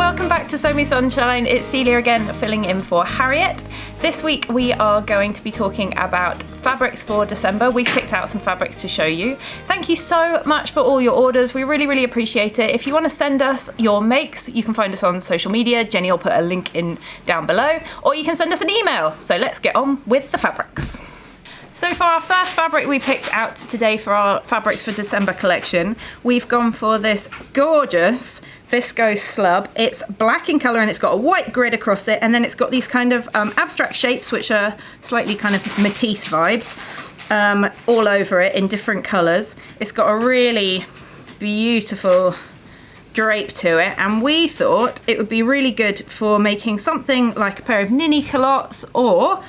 welcome back to Sew Me Sunshine. It's Celia again, filling in for Harriet. This week we are going to be talking about fabrics for December. We've picked out some fabrics to show you. Thank you so much for all your orders. We really appreciate it. If you want to send us your makes, you can find us on social media. Jenny will put a link in down below, or you can send us an email. So let's get on with the fabrics. So for our first fabric we picked out today for our Fabrics for December collection, we've gone for this gorgeous viscose slub. It's black in colour and it's got a white grid across it, and then it's got these kind of abstract shapes which are slightly kind of Matisse vibes all over it in different colours. It's got a really beautiful drape to it, and we thought it would be really good for making something like a pair of ninny culottes or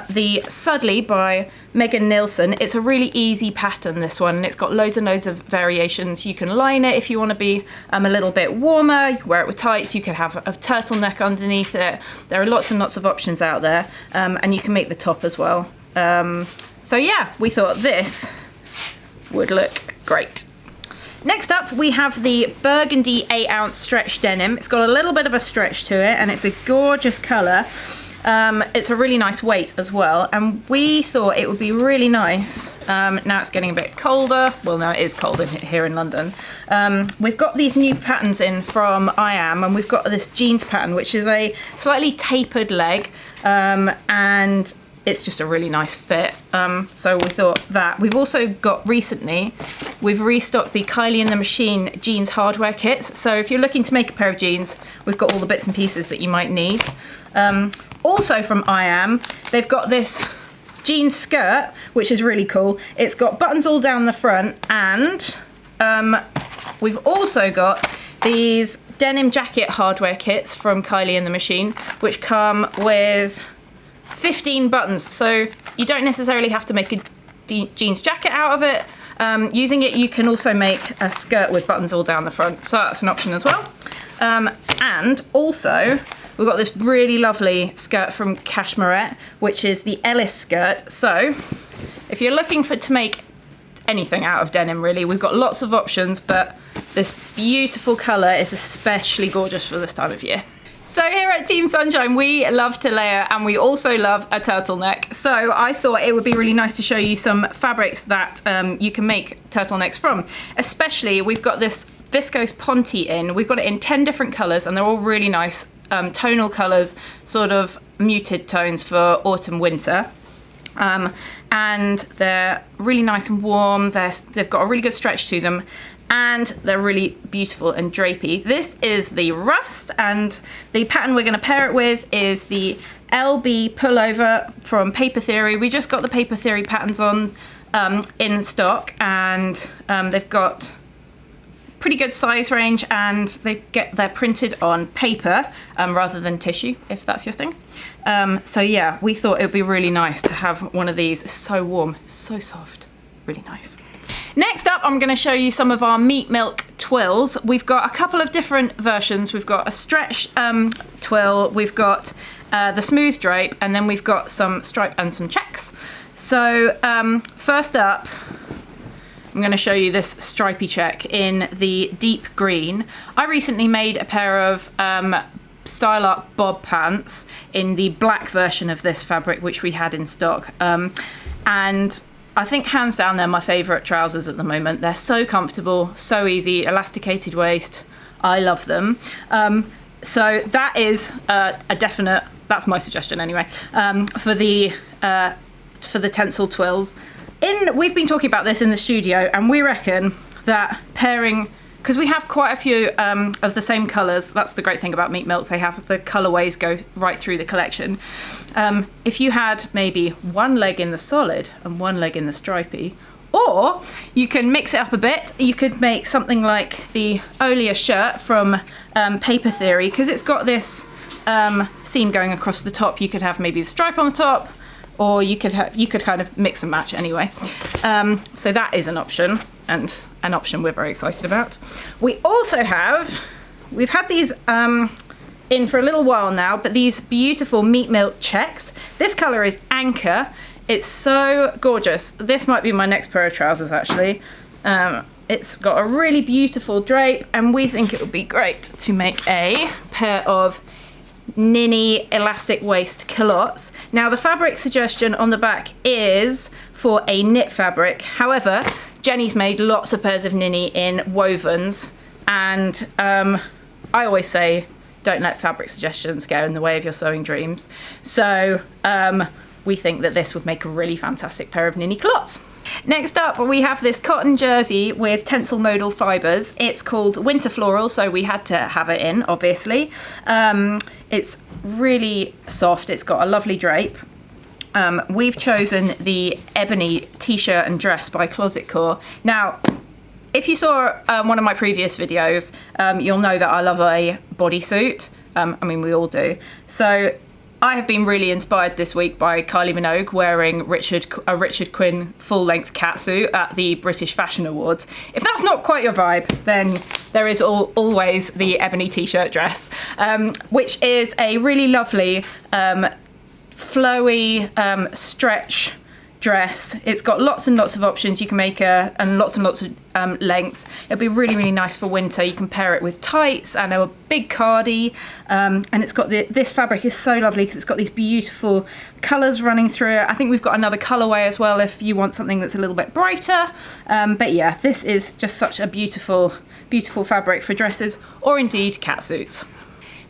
the Sudley by Megan Nielsen. It's a really easy pattern, this one, and it's got loads and loads of variations. You can line it if you want to be a little bit warmer, you can wear it with tights, you can have a turtleneck underneath it. There are lots and lots of options out there, and you can make the top as well. So yeah, we thought this would look great. Next up we have the burgundy 8-ounce stretch denim. It's got a little bit of a stretch to it and it's a gorgeous colour. It's a really nice weight as well, and we thought it would be really nice. Now it's getting a bit colder. Well, no, it is cold here in London. We've got these new patterns in from I Am, and we've got this jeans pattern which is a slightly tapered leg, and it's just a really nice fit. So we thought that. We've also got recently, we've restocked the Kylie and the Machine jeans hardware kits. So if you're looking to make a pair of jeans, we've got all the bits and pieces that you might need. Also from I Am, they've got this jean skirt, which is really cool. It's got buttons all down the front, and we've also got these denim jacket hardware kits from Kylie and the Machine, which come with 15 buttons, so you don't necessarily have to make a jeans jacket out of it. Using it, you can also make a skirt with buttons all down the front, so that's an option as well. And also, we've got this really lovely skirt from Cashmerette, which is the Ellis skirt. So if you're looking to make anything out of denim, really, we've got lots of options, but this beautiful colour is especially gorgeous for this time of year. So here at Team Sunshine, we love to layer, and we also love a turtleneck. So I thought it would be really nice to show you some fabrics that you can make turtlenecks from. Especially, we've got this viscose Ponte in. We've got it in 10 different colours, and they're all really nice tonal colours, sort of muted tones for autumn, winter. And they're really nice and warm. They've got a really good stretch to them, and they're really beautiful and drapey. This is the Rust, and the pattern we're going to pair it with is the LB pullover from Paper Theory. We just got the Paper Theory patterns on in stock, and they've got pretty good size range, and they're printed on paper rather than tissue, if that's your thing. So yeah, we thought it would be really nice to have one of these. It's so warm, so soft, really nice. Next up, I'm going to show you some of our Meat Milk twills. We've got a couple of different versions. We've got a stretch twill, we've got the smooth drape, and then we've got some stripe and some checks. So first up, I'm going to show you this stripy check in the deep green. I recently made a pair of Style Arc bob pants in the black version of this fabric, which we had in stock. And I think hands down they're my favourite trousers at the moment. They're so comfortable, so easy, elasticated waist. I love them. So that is a definite, that's my suggestion anyway, for the Tencel twills. We've been talking about this in the studio, and we reckon that pairing, because we have quite a few of the same colours. That's the great thing about Meat Milk. They have the colourways go right through the collection. If you had maybe one leg in the solid and one leg in the stripy, or you can mix it up a bit. You could make something like the Olia shirt from Paper Theory, because it's got this seam going across the top. You could have maybe the stripe on the top, or you could kind of mix and match anyway. So that is an option, and an option we're very excited about. We also we've had these in for a little while now, but these beautiful Meat Milk checks. This colour is Anchor. It's so gorgeous. This might be my next pair of trousers actually. It's got a really beautiful drape, and we think it would be great to make a pair of Ninny elastic waist culottes. Now the fabric suggestion on the back is for a knit fabric. However, Jenny's made lots of pairs of Ninny in wovens, and I always say don't let fabric suggestions get in the way of your sewing dreams. So we think that this would make a really fantastic pair of Ninny culottes. Next up, we have this cotton jersey with tencel modal fibres. It's called Winter Floral, so we had to have it in, obviously. It's really soft. It's got a lovely drape. We've chosen the ebony t-shirt and dress by Closet Core. Now, if you saw one of my previous videos, you'll know that I love a bodysuit. I mean, we all do. So I have been really inspired this week by Kylie Minogue wearing a Richard Quinn full-length catsuit at the British Fashion Awards. If that's not quite your vibe, then there is always the ebony t-shirt dress, which is a really lovely flowy stretch dress. It's got lots and lots of options. You can make and lots of lengths. It'll be really, really nice for winter. You can pair it with tights and a big cardi, and it's got this fabric is so lovely because it's got these beautiful colours running through it. I think we've got another colourway as well if you want something that's a little bit brighter, but yeah, this is just such a beautiful fabric for dresses or indeed catsuits.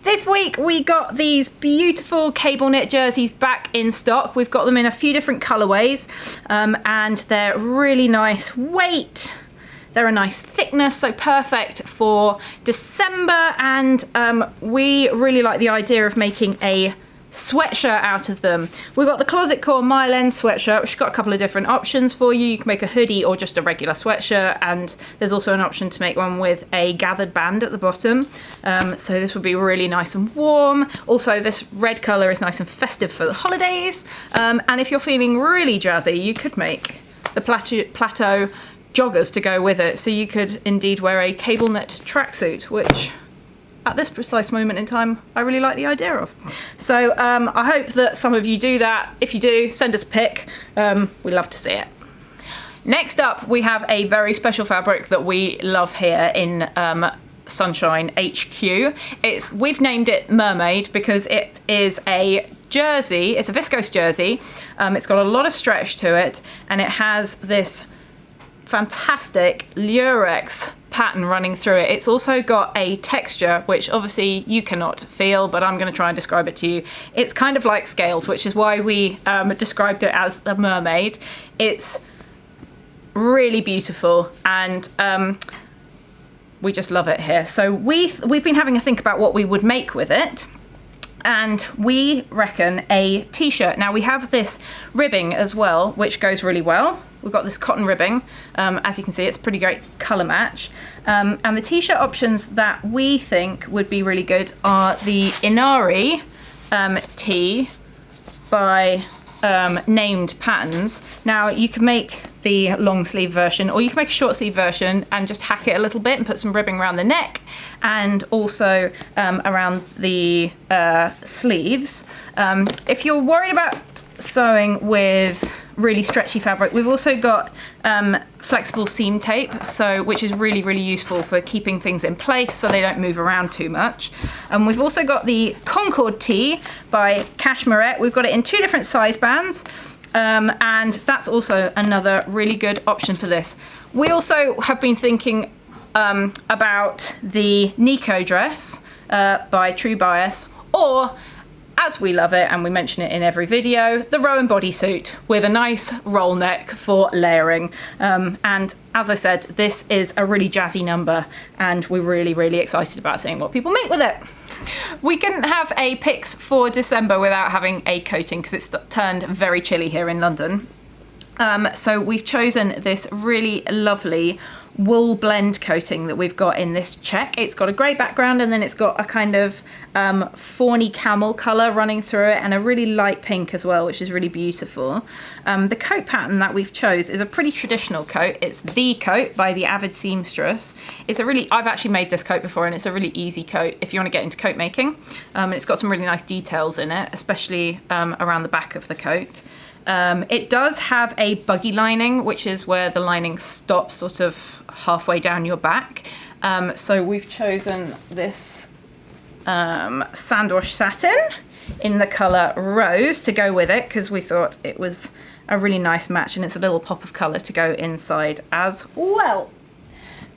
This week we got these beautiful cable knit jerseys back in stock. We've got them in a few different colourways, and they're really nice weight. They're a nice thickness, so perfect for December, and we really like the idea of making a sweatshirt out of them. We've got the Closet Core Mile End sweatshirt, which has got a couple of different options for you. You can make a hoodie or just a regular sweatshirt, and there's also an option to make one with a gathered band at the bottom. So this would be really nice and warm. Also, this red colour is nice and festive for the holidays. And if you're feeling really jazzy, you could make the plateau joggers to go with it. So you could indeed wear a cable knit tracksuit, which at this precise moment in time, I really like the idea of. So I hope that some of you do that. If you do, send us a pic. We'd love to see it. Next up, we have a very special fabric that we love here in Sunshine HQ. We've named it Mermaid because it is a jersey. It's a viscose jersey. It's got a lot of stretch to it, and it has this fantastic lurex pattern running through it. It's also got a texture which obviously you cannot feel, but I'm going to try and describe it to you. It's kind of like scales, which is why we described it as the mermaid. It's really beautiful, and we just love it here. So we've been having a think about what we would make with it, and we reckon a t-shirt. Now we have this ribbing as well, which goes really well. We've got this cotton ribbing. As you can see, it's a pretty great colour match. And the t-shirt options that we think would be really good are the Inari tee by Named Patterns. Now you can make the long sleeve version, or you can make a short sleeve version and just hack it a little bit and put some ribbing around the neck and also around the sleeves. If you're worried about sewing with really stretchy fabric, we've also got flexible seam tape, which is really, really useful for keeping things in place so they don't move around too much. And we've also got the Concord tee by Cashmerette. We've got it in 2 different size bands, and that's also another really good option for this. We also have been thinking about the Nico dress by True Bias, or as we love it, and we mention it in every video, the Rowan bodysuit with a nice roll neck for layering. And as I said, this is a really jazzy number, and we're really, really excited about seeing what people make with it. We couldn't have a picks for December without having a coating because it's turned very chilly here in London. So we've chosen this really lovely wool blend coating that we've got in this check. It's got a grey background, and then it's got a kind of fawny camel colour running through it, and a really light pink as well, which is really beautiful. The coat pattern that we've chose is a pretty traditional coat. It's the coat by the Avid Seamstress. I've actually made this coat before, and it's a really easy coat if you want to get into coat making. It's got some really nice details in it, especially around the back of the coat. It does have a buggy lining, which is where the lining stops sort of halfway down your back. So we've chosen this sandwash satin in the colour Rose to go with it, because we thought it was a really nice match, and it's a little pop of colour to go inside as well.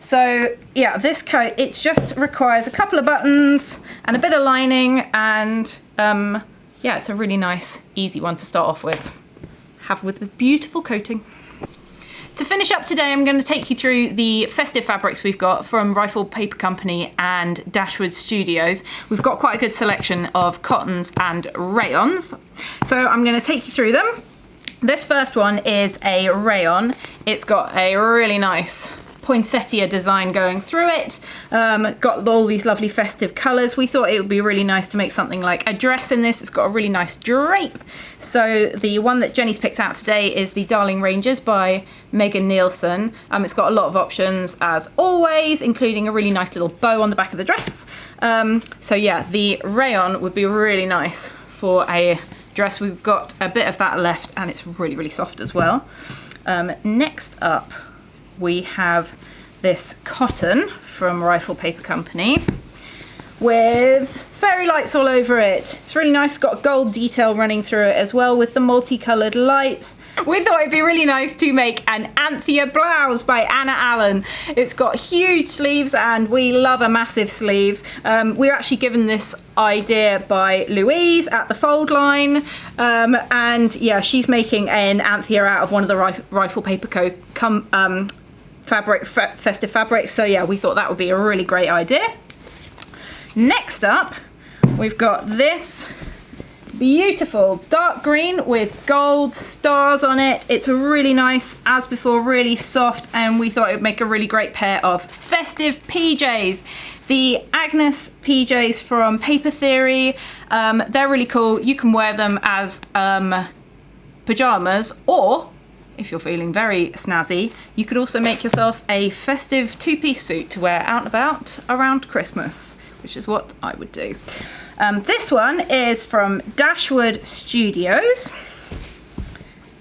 So yeah, this coat, it just requires a couple of buttons and a bit of lining, and yeah, it's a really nice, easy one to start off with. Have with beautiful coating. To finish up today, I'm going to take you through the festive fabrics we've got from Rifle Paper Company and Dashwood Studios. We've got quite a good selection of cottons and rayons. So I'm going to take you through them. This first one is a rayon. It's got a really nice poinsettia design going through it. Got all these lovely festive colours. We thought it would be really nice to make something like a dress in this. It's got a really nice drape. So the one that Jenny's picked out today is the Darling Rangers by Megan Nielsen. It's got a lot of options as always, including a really nice little bow on the back of the dress. So yeah, the rayon would be really nice for a dress. We've got a bit of that left, and it's really, really soft as well. Next up, we have this cotton from Rifle Paper Company with fairy lights all over it. It's really nice. It's got gold detail running through it as well with the multicoloured lights. We thought it'd be really nice to make an Anthea blouse by Anna Allen. It's got huge sleeves, and we love a massive sleeve. We were actually given this idea by Louise at the Fold Line, and yeah, she's making an Anthea out of one of the Rifle Paper festive fabrics. So yeah, we thought that would be a really great idea. Next up, we've got this beautiful dark green with gold stars on it. It's a really nice, as before, really soft, and we thought it would make a really great pair of festive PJs. The Agnes PJs from Paper Theory, they're really cool. You can wear them as pyjamas, or if you're feeling very snazzy, you could also make yourself a festive two-piece suit to wear out and about around Christmas, which is what I would do. This one is from Dashwood Studios,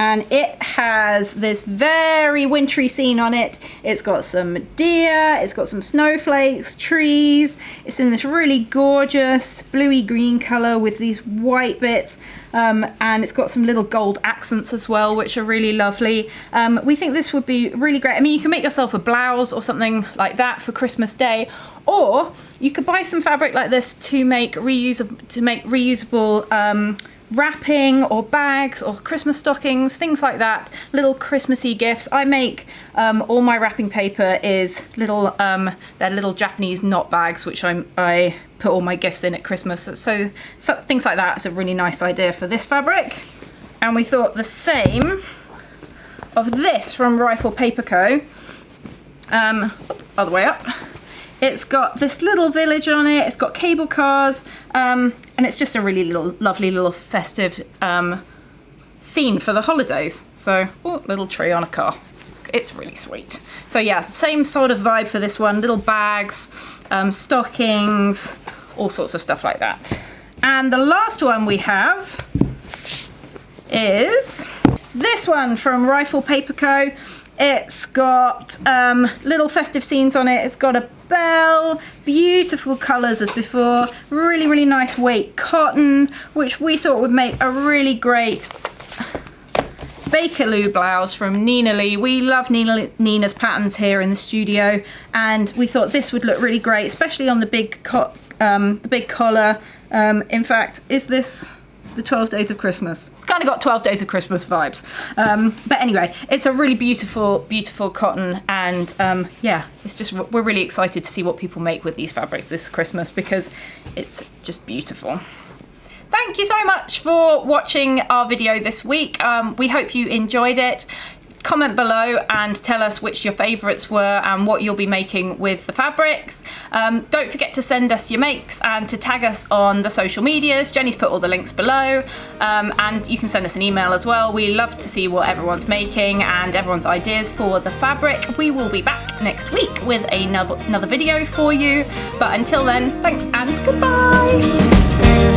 and it has this very wintry scene on it. It's got some deer, it's got some snowflakes, trees. It's in this really gorgeous bluey green colour with these white bits, and it's got some little gold accents as well, which are really lovely. We think this would be really great. I mean, you can make yourself a blouse or something like that for Christmas Day, or you could buy some fabric like this to make reusable wrapping or bags or Christmas stockings, things like that, little Christmassy gifts. I make all my wrapping paper is little they're little Japanese knot bags, which I put all my gifts in at Christmas. So things like that is a really nice idea for this fabric. And we thought the same of this from Rifle Paper Co. Other way up. It's got this little village on it, it's got cable cars, and it's just a really lovely little festive scene for the holidays. So, oh, little tree on a car. It's really sweet. So yeah, same sort of vibe for this one. Little bags, stockings, all sorts of stuff like that. And the last one we have is this one from Rifle Paper Co. It's got little festive scenes on it. It's got a bell, beautiful colours as before, really, really nice weight cotton, which we thought would make a really great Bakerloo blouse from Nina Lee. We love Nina's patterns here in the studio, and we thought this would look really great, especially on the big collar. In fact, is this the 12 Days of Christmas? It's kind of got 12 Days of Christmas vibes. But anyway, it's a really beautiful, beautiful cotton, and yeah, it's just, we're really excited to see what people make with these fabrics this Christmas, because it's just beautiful. Thank you so much for watching our video this week. We hope you enjoyed it. Comment below and tell us which your favourites were and what you'll be making with the fabrics. Don't forget to send us your makes and to tag us on the social medias. Jenny's put all the links below, and you can send us an email as well. We love to see what everyone's making and everyone's ideas for the fabric. We will be back next week with another video for you, but until then, thanks and goodbye.